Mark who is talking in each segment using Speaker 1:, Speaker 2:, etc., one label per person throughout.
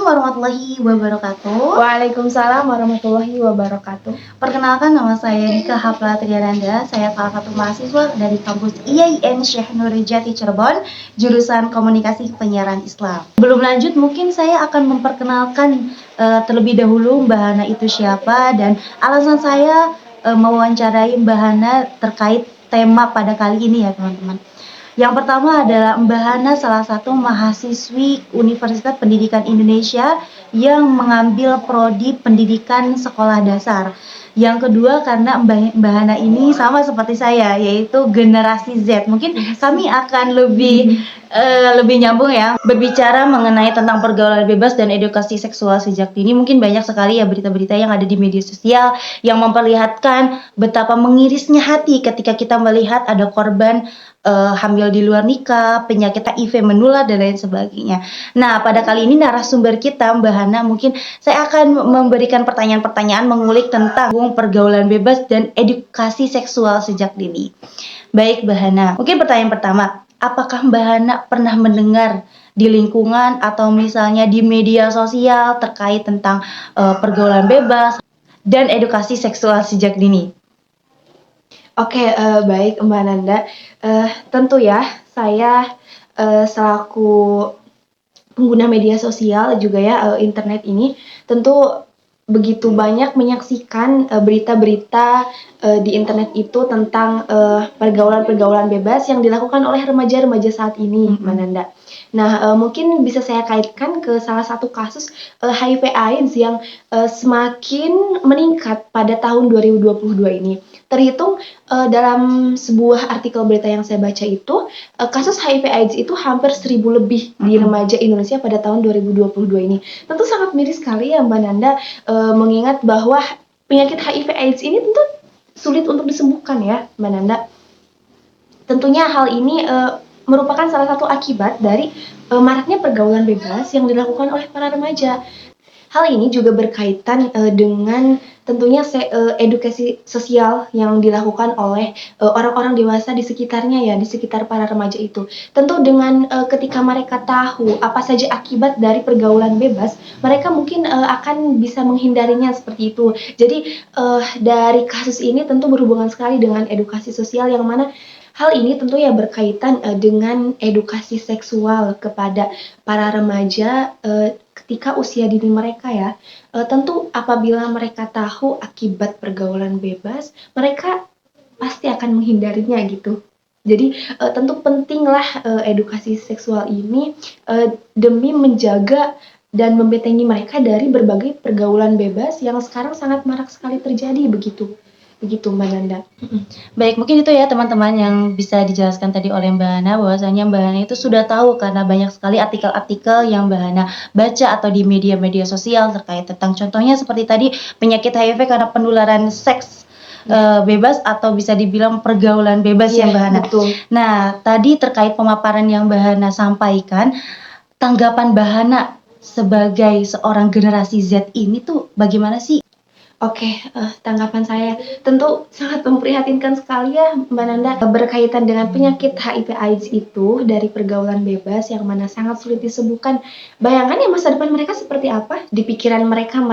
Speaker 1: warahmatullahi wabarakatuh.
Speaker 2: Waalaikumsalam warahmatullahi wabarakatuh.
Speaker 1: Perkenalkan, nama saya Dika Hafla Triananda. Saya salah satu mahasiswa dari kampus IAIN Syekh Nurjati Cirebon, jurusan Komunikasi Penyiaran Islam. Belum lanjut, mungkin saya akan memperkenalkan terlebih dahulu Mbak Hana itu siapa dan alasan saya mewawancarai Mbak Hana terkait tema pada kali ini ya teman-teman. Yang pertama adalah Mbak Hana salah satu mahasiswi Universitas Pendidikan Indonesia yang mengambil prodi pendidikan sekolah dasar. Yang kedua karena Mbak Hana ini sama seperti saya, yaitu generasi Z. Mungkin kami akan lebih nyambung ya, berbicara mengenai tentang pergaulan bebas dan edukasi seksual sejak dini. Mungkin banyak sekali ya berita-berita yang ada di media sosial yang memperlihatkan betapa mengirisnya hati ketika kita melihat ada korban hamil di luar nikah, penyakit HIV menular dan lain sebagainya. Nah, pada kali ini narasumber kita Mbak Hana, mungkin saya akan memberikan pertanyaan-pertanyaan mengulik tentang pergaulan bebas dan edukasi seksual sejak dini. Baik Mbak Hana, mungkin pertanyaan pertama, apakah Mbak Hana pernah mendengar di lingkungan atau misalnya di media sosial terkait tentang pergaulan bebas dan edukasi seksual sejak dini?
Speaker 2: Oke, baik Mbak Nanda. Tentu ya, saya selaku pengguna media sosial juga ya, internet ini tentu begitu banyak menyaksikan berita-berita di internet itu tentang pergaulan-pergaulan bebas yang dilakukan oleh remaja-remaja saat ini, Mbak Nanda. Nah, mungkin bisa saya kaitkan ke salah satu kasus HIV/AIDS yang semakin meningkat pada tahun 2022 ini. Terhitung dalam sebuah artikel berita yang saya baca itu, kasus HIV/AIDS itu hampir 1.000 lebih di remaja Indonesia pada tahun 2022 ini. Tentu sangat miris sekali ya Mbak Nanda, mengingat bahwa penyakit HIV/AIDS ini tentu sulit untuk disembuhkan ya Mbak Nanda. Tentunya hal ini merupakan salah satu akibat dari maraknya pergaulan bebas yang dilakukan oleh para remaja. Hal ini juga berkaitan dengan tentunya edukasi sosial yang dilakukan oleh orang-orang dewasa di sekitarnya ya, di sekitar para remaja itu. Tentu dengan ketika mereka tahu apa saja akibat dari pergaulan bebas, mereka mungkin akan bisa menghindarinya seperti itu. Jadi dari kasus ini tentu berhubungan sekali dengan edukasi sosial yang mana hal ini tentu ya berkaitan dengan edukasi seksual kepada para remaja ketika usia dini mereka ya. Tentu apabila mereka tahu akibat pergaulan bebas, mereka pasti akan menghindarinya gitu. Jadi tentu pentinglah edukasi seksual ini demi menjaga dan membentengi mereka dari berbagai pergaulan bebas yang sekarang sangat marak sekali terjadi begitu Mbak Nanda.
Speaker 1: Baik, mungkin itu ya teman-teman yang bisa dijelaskan tadi oleh Mbak Hana, bahwasanya Mbak Hana itu sudah tahu karena banyak sekali artikel-artikel yang Mbak Hana baca atau di media-media sosial terkait tentang contohnya seperti tadi penyakit HIV karena penularan seks bebas atau bisa dibilang pergaulan bebas ya Mbak Hana.
Speaker 2: Betul.
Speaker 1: Nah, tadi terkait pemaparan yang Mbak Hana sampaikan, tanggapan Mbak Hana sebagai seorang generasi Z ini tuh bagaimana sih?
Speaker 2: Oke, tanggapan saya tentu sangat memprihatinkan sekali ya Mbak Nanda, berkaitan dengan penyakit HIV/AIDS itu dari pergaulan bebas yang mana sangat sulit disembuhkan. Bayangkan ya masa depan mereka seperti apa? Di pikiran mereka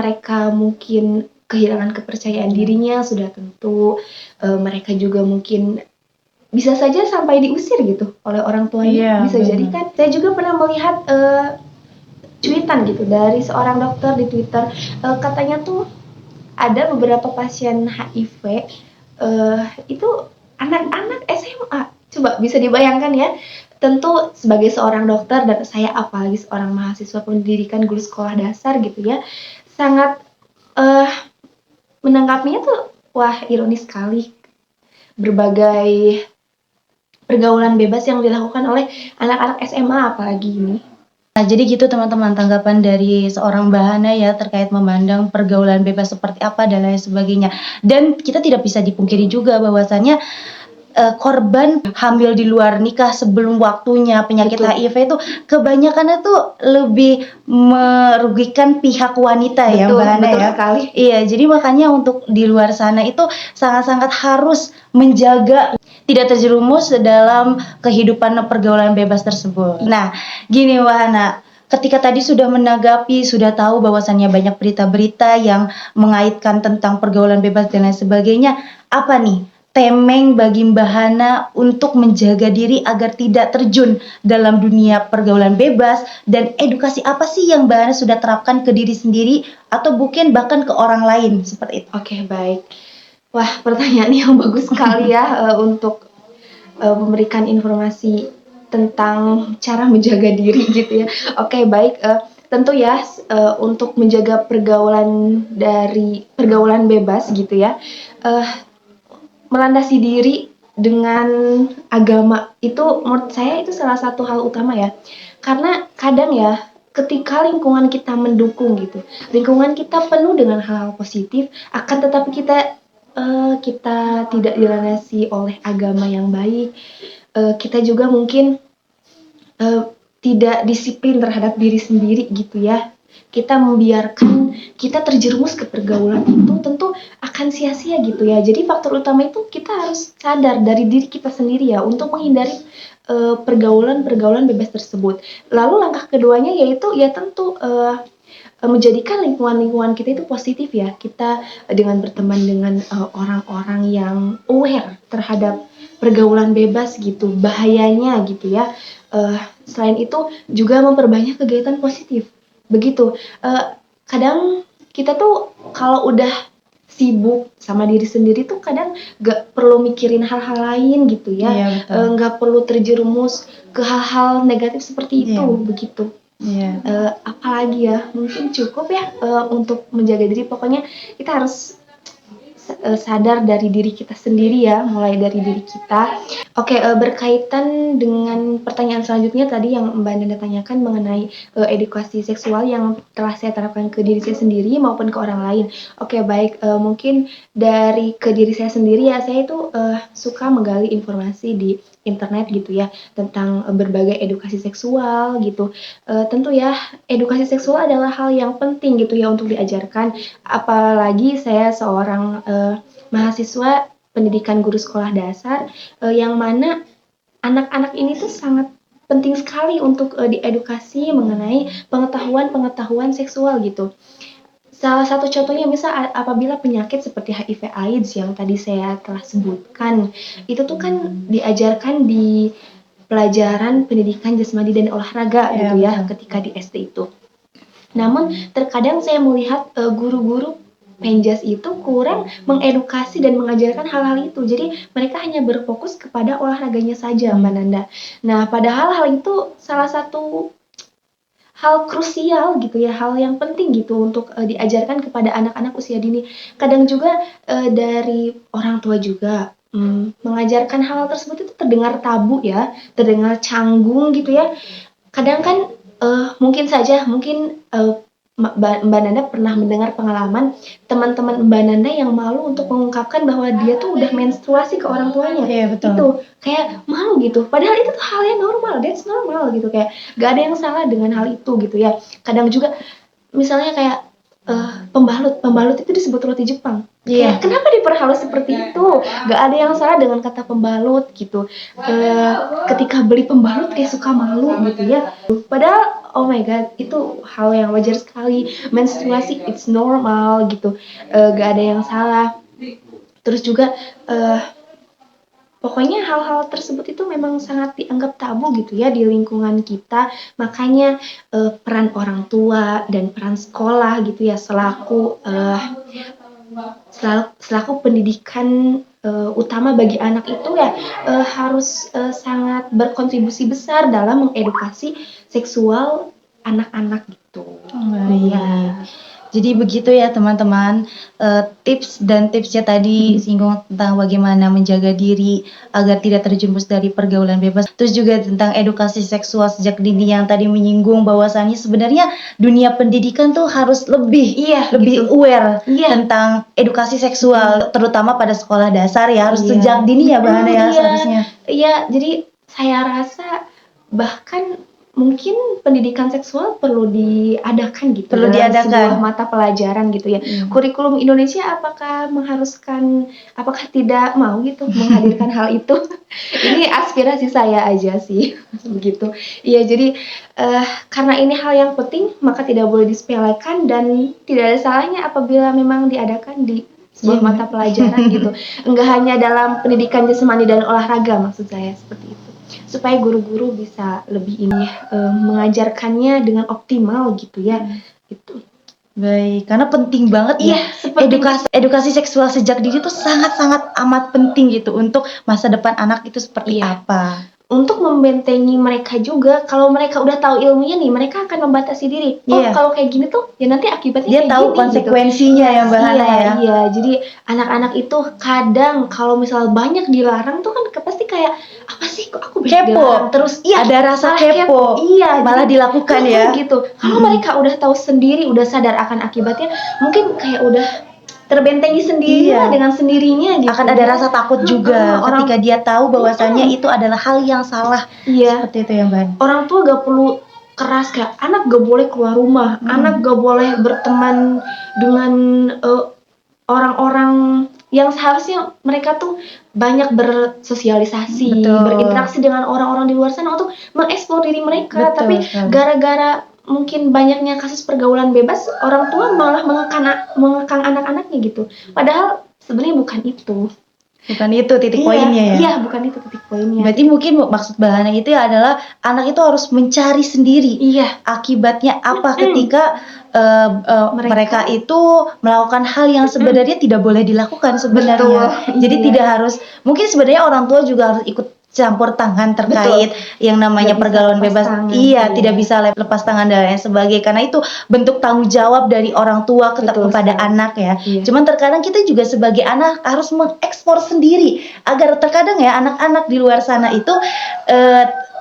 Speaker 2: mungkin kehilangan kepercayaan dirinya, sudah tentu mereka juga mungkin bisa saja sampai diusir gitu oleh orang tuanya. Bisa jadi kan. Saya juga pernah melihat cuitan gitu dari seorang dokter di Twitter, katanya tuh ada beberapa pasien HIV itu anak-anak SMA. Coba bisa dibayangkan ya. Tentu sebagai seorang dokter dan saya apalagi seorang mahasiswa pendidikan guru sekolah dasar gitu ya, sangat menanggapinya tuh wah ironis sekali. Berbagai pergaulan bebas yang dilakukan oleh anak-anak SMA apalagi ini.
Speaker 1: Nah, jadi gitu teman-teman tanggapan dari seorang Mbak Hana ya terkait memandang pergaulan bebas seperti apa dan lain sebagainya. Dan kita tidak bisa dipungkiri juga bahwasannya korban hamil di luar nikah sebelum waktunya penyakit HIV itu kebanyakan itu lebih merugikan pihak wanita ya Mbak Hana
Speaker 2: betul
Speaker 1: ya.
Speaker 2: Sekali.
Speaker 1: Iya, jadi makanya untuk di luar sana itu sangat-sangat harus menjaga tidak terjerumus dalam kehidupan pergaulan bebas tersebut. Nah, gini Mbak Hana, ketika tadi sudah menanggapi, sudah tahu bahwasannya banyak berita-berita yang mengaitkan tentang pergaulan bebas dan lain sebagainya, apa nih temeng bagi Mbak Hana untuk menjaga diri agar tidak terjun dalam dunia pergaulan bebas, dan edukasi apa sih yang Mbak Hana sudah terapkan ke diri sendiri atau mungkin bahkan ke orang lain seperti itu?
Speaker 2: Oke, baik. Wah, pertanyaan yang bagus sekali ya untuk memberikan informasi tentang cara menjaga diri gitu ya. Oke, baik. Tentu ya untuk menjaga pergaulan bebas gitu ya. eh, Melandasi diri dengan agama itu menurut saya itu salah satu hal utama ya. Karena kadang ya ketika lingkungan kita mendukung gitu, lingkungan kita penuh dengan hal-hal positif, akan tetapi kita tidak dilandasi oleh agama yang baik, kita juga mungkin eh, tidak disiplin terhadap diri sendiri gitu ya. Kita membiarkan kita terjerumus ke pergaulan itu tentu akan sia-sia gitu ya. Jadi faktor utama itu kita harus sadar dari diri kita sendiri ya untuk menghindari pergaulan-pergaulan bebas tersebut. Lalu langkah keduanya yaitu ya tentu menjadikan lingkungan-lingkungan kita itu positif ya. Kita dengan berteman dengan orang-orang yang aware terhadap pergaulan bebas gitu, bahayanya gitu ya. Selain itu juga memperbanyak kegiatan positif. Begitu. Kadang kita tuh kalau udah sibuk sama diri sendiri tuh kadang gak perlu mikirin hal-hal lain gitu ya.
Speaker 1: Iya, betul.
Speaker 2: Gak perlu terjerumus ke hal-hal negatif seperti itu.
Speaker 1: Iya.
Speaker 2: Begitu.
Speaker 1: Iya.
Speaker 2: Apalagi ya, mungkin cukup ya untuk menjaga diri. Pokoknya kita harus sadar dari diri kita sendiri ya, mulai dari diri kita. Oke, berkaitan dengan pertanyaan selanjutnya tadi yang Mbak Nanda tanyakan mengenai edukasi seksual yang telah saya terapkan ke diri saya sendiri maupun ke orang lain. Oke, baik. Mungkin dari ke diri saya sendiri ya, saya itu suka menggali informasi di internet gitu ya tentang berbagai edukasi seksual gitu. Tentu ya edukasi seksual adalah hal yang penting gitu ya untuk diajarkan, apalagi saya seorang mahasiswa pendidikan guru sekolah dasar, yang mana anak-anak ini tuh sangat penting sekali untuk diedukasi mengenai pengetahuan seksual gitu. Salah satu contohnya misal apabila penyakit seperti HIV AIDS yang tadi saya telah sebutkan, itu tuh kan diajarkan di pelajaran pendidikan jasmani dan olahraga gitu ya ketika di SD itu. Namun terkadang saya melihat guru-guru Penjas itu kurang mengedukasi dan mengajarkan hal-hal itu. Jadi mereka hanya berfokus kepada olahraganya saja, Mbak Nanda. Nah, padahal hal itu salah satu hal krusial gitu ya, hal yang penting gitu untuk diajarkan kepada anak-anak usia dini. Kadang juga dari orang tua juga mengajarkan hal tersebut itu terdengar tabu ya, terdengar canggung gitu ya. Kadang kan mungkin Mbak Nanda pernah mendengar pengalaman teman-teman Mbak Nanda yang malu untuk mengungkapkan bahwa dia tuh udah menstruasi ke orang tuanya.
Speaker 1: Iya, betul.
Speaker 2: Itu kayak malu gitu. Padahal itu tuh hal yang normal, that's normal gitu, kayak gak ada yang salah dengan hal itu gitu ya. Kadang juga misalnya kayak pembalut itu disebut roti Jepang.
Speaker 1: Iya.
Speaker 2: Kenapa diperhalus seperti itu? Gak ada yang salah dengan kata pembalut gitu. Ketika beli pembalut kayak suka malu gitu ya. Padahal oh my god, itu hal yang wajar sekali. Menstruasi it's normal gitu. Gak ada yang salah. Terus juga pokoknya hal-hal tersebut itu memang sangat dianggap tabu gitu ya di lingkungan kita. Makanya peran orang tua dan peran sekolah gitu ya selaku pendidikan utama bagi anak itu ya harus sangat berkontribusi besar dalam mengedukasi seksual anak-anak gitu.
Speaker 1: Iya. Jadi begitu ya teman-teman, tips dan tipsnya tadi singgung tentang bagaimana menjaga diri agar tidak terjerumus dari pergaulan bebas. Terus juga tentang edukasi seksual sejak dini yang tadi menyinggung bahwasannya sebenarnya dunia pendidikan tuh harus lebih aware tentang edukasi seksual, terutama pada sekolah dasar ya, harus sejak dini ya Mbak Hana ya seharusnya.
Speaker 2: Iya, jadi saya rasa bahkan mungkin pendidikan seksual perlu diadakan gitu
Speaker 1: Perlu
Speaker 2: dalam
Speaker 1: diadakan.
Speaker 2: sebuah mata pelajaran gitu ya. Kurikulum Indonesia apakah mengharuskan, apakah tidak mau gitu menghadirkan hal itu? Ini aspirasi saya aja sih, begitu. Iya, jadi karena ini hal yang penting, maka tidak boleh disepelekan dan tidak ada salahnya apabila memang diadakan di sebuah mata pelajaran gitu. Enggak hanya dalam pendidikan jasmani dan olahraga, maksud saya seperti itu. Supaya guru-guru bisa lebih ini mengajarkannya dengan optimal gitu ya. Gitu.
Speaker 1: Baik, karena penting banget
Speaker 2: Iya,
Speaker 1: ya.
Speaker 2: seperti
Speaker 1: Edukasi seksual sejak dini itu sangat-sangat amat penting gitu untuk masa depan anak itu seperti
Speaker 2: Iya.
Speaker 1: apa.
Speaker 2: Untuk membentengi mereka juga, kalau mereka udah tahu ilmunya nih, mereka akan membatasi diri. Oh,
Speaker 1: Iya.
Speaker 2: kalau kayak gini tuh, ya nanti akibatnya
Speaker 1: Dia
Speaker 2: kayak
Speaker 1: tahu
Speaker 2: gini
Speaker 1: konsekuensinya
Speaker 2: gitu.
Speaker 1: ya, Mbak Hana ya.
Speaker 2: Iya, jadi anak-anak itu kadang kalau misal banyak dilarang tuh kan pasti kayak apa sih kok aku banyak
Speaker 1: Kepo.
Speaker 2: dilarang terus. Iya,
Speaker 1: Ada rasa
Speaker 2: malah
Speaker 1: kepo.
Speaker 2: Iya,
Speaker 1: Malah
Speaker 2: jadi
Speaker 1: dilakukan ya.
Speaker 2: gitu. Kalau mereka udah tahu sendiri, udah sadar akan akibatnya, mungkin kayak udah terbentengi sendiri
Speaker 1: Iya.
Speaker 2: lah dengan sendirinya gitu.
Speaker 1: Akan ada rasa takut juga
Speaker 2: Orang-
Speaker 1: ketika dia tahu bahwasannya itu adalah hal yang salah.
Speaker 2: Iya.
Speaker 1: Seperti itu ya, Mbak.
Speaker 2: Orang tua gak perlu keras kayak anak gak boleh keluar rumah, anak gak boleh berteman dengan orang-orang yang seharusnya mereka tuh banyak bersosialisasi,
Speaker 1: Betul.
Speaker 2: berinteraksi dengan orang-orang di luar sana untuk mengeksplor diri mereka.
Speaker 1: Betul
Speaker 2: Tapi
Speaker 1: sekali.
Speaker 2: gara-gara mungkin banyaknya kasus pergaulan bebas, orang tua malah mengekang anak-anaknya gitu. Padahal sebenarnya bukan itu.
Speaker 1: Bukan itu titik poinnya ya.
Speaker 2: Iya, bukan itu titik poinnya.
Speaker 1: Berarti mungkin maksud Mbak Hana itu ya adalah anak itu harus mencari sendiri
Speaker 2: Iya.
Speaker 1: akibatnya apa ketika mereka itu melakukan hal yang sebenarnya tidak boleh dilakukan sebenarnya.
Speaker 2: Betul,
Speaker 1: Jadi
Speaker 2: iya.
Speaker 1: tidak harus, mungkin sebenarnya orang tua juga harus ikut campur tangan terkait yang namanya
Speaker 2: Tidak bisa
Speaker 1: pergaulan
Speaker 2: lepas
Speaker 1: bebas.
Speaker 2: tangan,
Speaker 1: Iya,
Speaker 2: iya.
Speaker 1: tidak bisa lepas tangan dan lain sebagainya karena itu bentuk tanggung jawab dari orang tua
Speaker 2: Betul
Speaker 1: kepada
Speaker 2: sekali.
Speaker 1: anak ya.
Speaker 2: Iya.
Speaker 1: Cuman terkadang kita juga sebagai anak harus mengekspor sendiri agar terkadang ya anak-anak di luar sana itu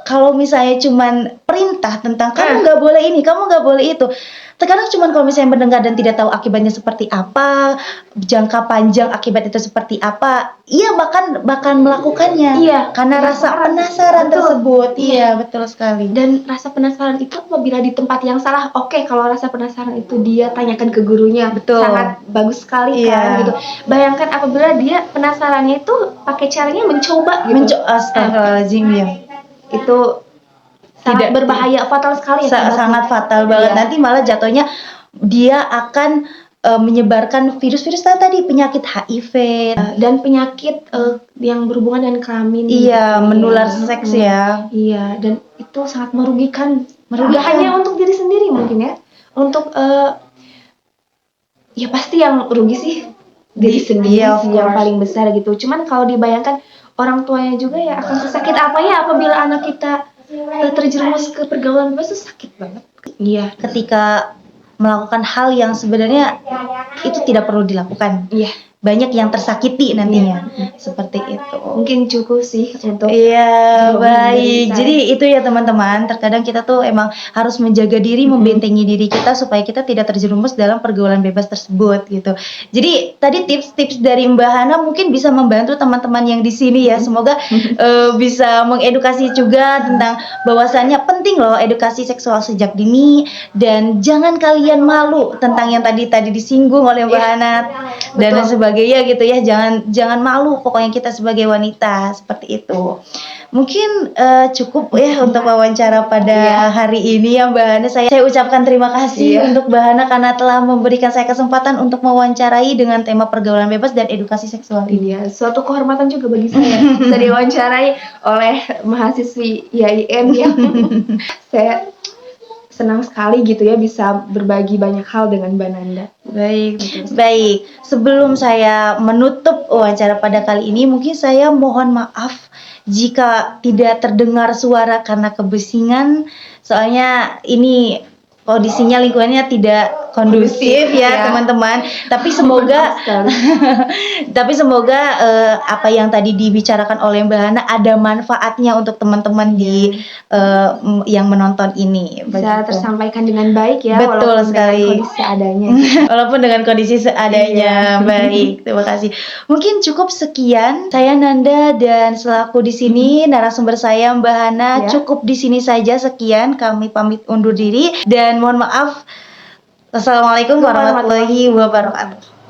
Speaker 1: kalau misalnya cuman perintah tentang kamu nggak boleh ini, kamu nggak boleh itu. Terkadang cuman kalau misalnya mendengar dan tidak tahu akibatnya seperti apa, jangka panjang akibat itu seperti apa, ia bahkan melakukannya.
Speaker 2: Iya,
Speaker 1: Karena rasa penasaran
Speaker 2: Betul.
Speaker 1: tersebut. Iya, betul sekali.
Speaker 2: Dan rasa penasaran itu apabila di tempat yang salah, oke, kalau rasa penasaran itu dia tanyakan ke gurunya,
Speaker 1: Betul.
Speaker 2: sangat bagus sekali
Speaker 1: Iya.
Speaker 2: kan gitu. Bayangkan apabila dia penasarannya itu pakai caranya mencoba gitu.
Speaker 1: Astagfirullahaladzim ya.
Speaker 2: Itu sangat
Speaker 1: Tidak-
Speaker 2: berbahaya, fatal sekali akibatnya.
Speaker 1: Sangat fatal banget.
Speaker 2: Iya.
Speaker 1: Nanti malah jatuhnya dia akan menyebarkan virus-virus tadi, penyakit HIV.
Speaker 2: Dan penyakit yang berhubungan dengan kelamin.
Speaker 1: Iya,
Speaker 2: gitu.
Speaker 1: menular
Speaker 2: Iya.
Speaker 1: seks ya.
Speaker 2: Iya, dan itu sangat merugikan.
Speaker 1: Merugikan.
Speaker 2: Gak hanya untuk diri sendiri mungkin ya. Untuk ya pasti yang rugi sih diri sendiri
Speaker 1: Iya, of
Speaker 2: sih yang
Speaker 1: course.
Speaker 2: paling besar gitu. Cuman kalau dibayangkan orang tuanya juga ya akan sesakit apa ya apabila anak kita terjerumus ke pergaulan bebas, itu sakit banget. Iya.
Speaker 1: Ketika melakukan hal yang sebenarnya itu tidak perlu dilakukan.
Speaker 2: Iya.
Speaker 1: Banyak yang tersakiti nantinya. Seperti itu.
Speaker 2: Mungkin cukup sih untuk
Speaker 1: Iya,
Speaker 2: jawaban dari
Speaker 1: baik.
Speaker 2: saya.
Speaker 1: Jadi itu ya teman-teman, terkadang kita tuh emang harus menjaga diri, membentengi diri kita supaya kita tidak terjerumus dalam pergaulan bebas tersebut gitu. Jadi tadi tips-tips dari Mbak Hana mungkin bisa membantu teman-teman yang di sini ya. Semoga bisa mengedukasi juga tentang bahwasannya penting loh edukasi seksual sejak dini dan jangan kalian malu tentang yang tadi disinggung oleh Mbak Hana dan lain sebagainya gitu ya. Jangan malu pokoknya kita sebagai wanita seperti itu. Mungkin cukup ya untuk wawancara pada hari ini ya Mbak Hana. Saya ucapkan terima kasih untuk Mbak Hana karena telah memberikan saya kesempatan untuk mewawancarai dengan tema pergaulan bebas dan edukasi seksual ini.
Speaker 2: Iya, suatu kehormatan juga bagi saya bisa diwawancarai oleh mahasiswi IAIN yang saya senang sekali gitu ya bisa berbagi banyak hal dengan Mbak Nanda.
Speaker 1: Baik. Sebelum saya menutup wawancara pada kali ini, mungkin saya mohon maaf jika tidak terdengar suara karena kebisingan. Soalnya ini kondisinya lingkungannya tidak kondusif ya,
Speaker 2: ya.
Speaker 1: teman-teman. Tapi semoga tapi semoga apa yang tadi dibicarakan oleh Mbak Hana ada manfaatnya untuk teman-teman di yang menonton ini.
Speaker 2: Bisa tersampaikan dengan baik ya,
Speaker 1: Betul
Speaker 2: walaupun
Speaker 1: sekali.
Speaker 2: dengan kondisi seadanya.
Speaker 1: Walaupun dengan kondisi seadanya. Baik, terima kasih. Mungkin cukup sekian. Saya Nanda dan selaku di sini narasumber saya Mbak Hana.
Speaker 2: Ya.
Speaker 1: Cukup di sini saja, sekian. Kami pamit undur diri dan mohon maaf. Wassalamualaikum warahmatullahi wabarakatuh.